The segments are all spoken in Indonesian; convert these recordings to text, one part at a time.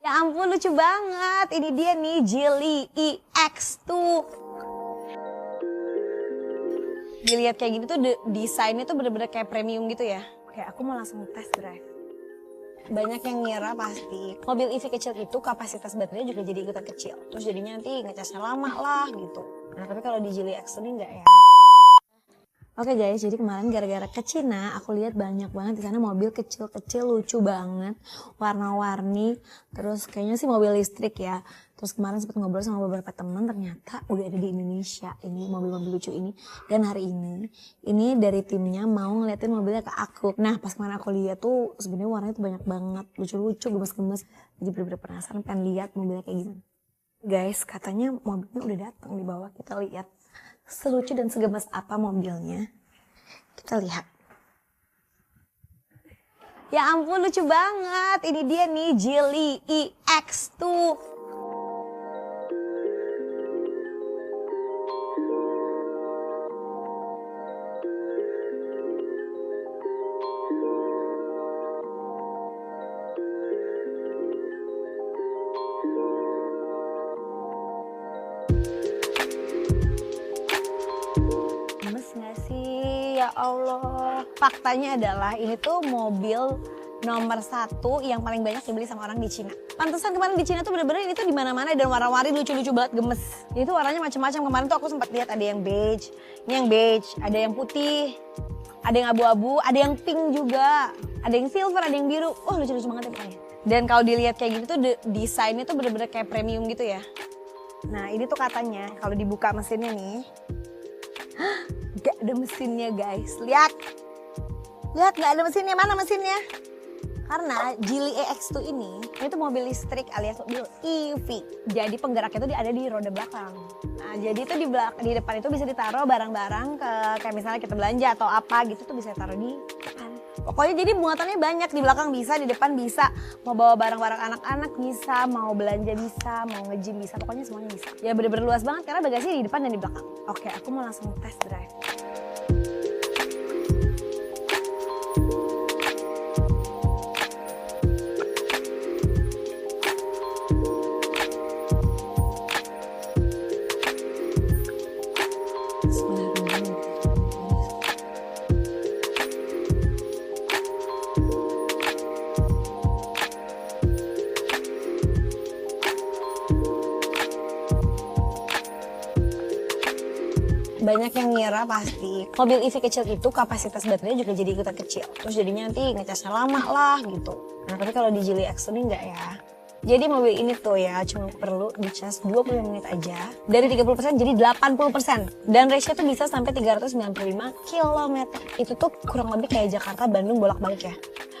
Ya ampun, lucu banget. Ini dia nih, Geely EX2. Dilihat kayak gini tuh desainnya tuh bener-bener kayak premium gitu ya. Kayak aku mau langsung test drive. Banyak yang ngira pasti mobil EV kecil itu kapasitas baterainya juga jadi ikutan kecil. Terus jadinya nanti ngecasnya lama lah gitu. Nah tapi kalau di Geely EX2 ini enggak ya. Oke guys, jadi kemarin gara-gara ke Cina, aku lihat banyak banget di sana mobil kecil-kecil lucu banget, warna-warni, terus kayaknya sih mobil listrik ya. Terus kemarin sempat ngobrol sama beberapa teman, ternyata udah ada di Indonesia ini mobil-mobil lucu ini. Dan hari ini dari timnya mau ngeliatin mobilnya ke aku. Nah pas kemarin aku lihat tuh sebenarnya warnanya tuh banyak banget, lucu-lucu, gemes-gemes. Jadi bener-bener penasaran pengen lihat mobilnya kayak gimana. Guys, katanya mobilnya udah datang di bawah, kita lihat. Selucu dan segemas apa mobilnya? Kita lihat. Ya ampun, lucu banget. Ini dia nih, Geely EX2. Gemes gak sih? Ya Allah. Faktanya adalah ini tuh mobil nomor 1 yang paling banyak dibeli sama orang di Cina. Pantesan kemarin di Cina tuh bener-bener ini tuh di mana-mana dan warna-warni lucu-lucu banget, gemes. Ini tuh warnanya macam-macam. Kemarin tuh aku sempat lihat ada yang beige, ini yang beige, ada yang putih, ada yang abu-abu, ada yang pink juga, ada yang silver, ada yang biru. Oh lucu-lucu banget ya pokoknya. Dan kalau dilihat kayak gini tuh desainnya tuh bener-bener kayak premium gitu ya. Nah ini tuh katanya kalau dibuka mesinnya nih, gak ada mesinnya guys, lihat gak ada mesinnya, mana mesinnya? Karena Geely EX2 ini tuh mobil listrik alias mobil EV, jadi penggeraknya tuh ada di roda belakang. Nah jadi itu di depan itu bisa ditaruh barang-barang kayak misalnya kita belanja atau apa gitu tuh bisa taruh di depan. Pokoknya jadi muatannya banyak, di belakang bisa, di depan bisa, mau bawa barang-barang anak-anak bisa, mau belanja bisa, mau nge-gym bisa, pokoknya semuanya bisa. Ya bener-bener luas banget karena bagasinya di depan dan di belakang. Oke, aku mau langsung test drive. Banyak yang ngira pasti mobil EV kecil itu kapasitas baterainya juga jadi ikutan kecil. Terus jadinya nanti ngecasnya lama lah gitu. Nah tapi kalau di Geely EX2 ini enggak ya. Jadi mobil ini tuh ya cuma perlu dicas 20 menit aja. Dari 30% jadi 80%. Dan ratio tuh bisa sampai 395 km. Itu tuh kurang lebih kayak Jakarta Bandung bolak-balik ya.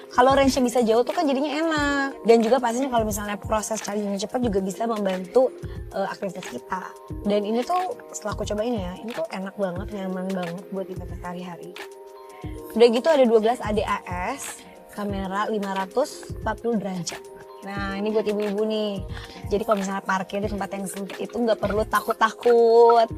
Kalau range-nya bisa jauh tuh kan jadinya enak. Dan juga pastinya kalau misalnya proses charging cepat juga bisa membantu aktivitas kita. Dan ini tuh setelah aku cobain ya, ini tuh enak banget, nyaman banget buat kita sehari-hari. Udah gitu ada 12 ADAS, kamera 540 derajat. Nah ini buat ibu-ibu nih. Jadi kalau misalnya parkir di tempat yang sempit itu nggak perlu takut-takut.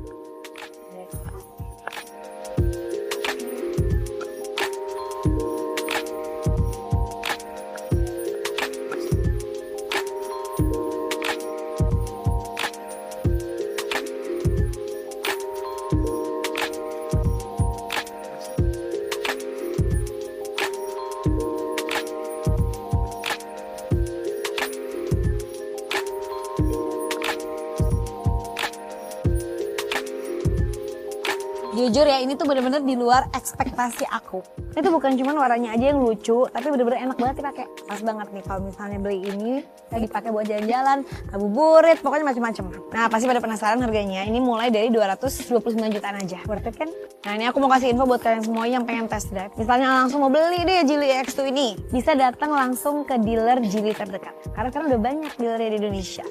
Jujur ya, ini tuh bener-bener di luar ekspektasi aku. Itu bukan cuma warnanya aja yang lucu, tapi bener-bener enak banget dipakai. Pas banget nih kalau misalnya beli ini, lagi dipakai buat jalan-jalan, ngabuburit, pokoknya macam-macam. Nah pasti pada penasaran harganya. Ini mulai dari 229 jutaan aja. Worth it kan? Nah ini aku mau kasih info buat kalian semua yang pengen test drive. Misalnya langsung mau beli deh Geely EX2 ini, bisa datang langsung ke dealer Geely terdekat. Karena sekarang udah banyak dealernya di Indonesia.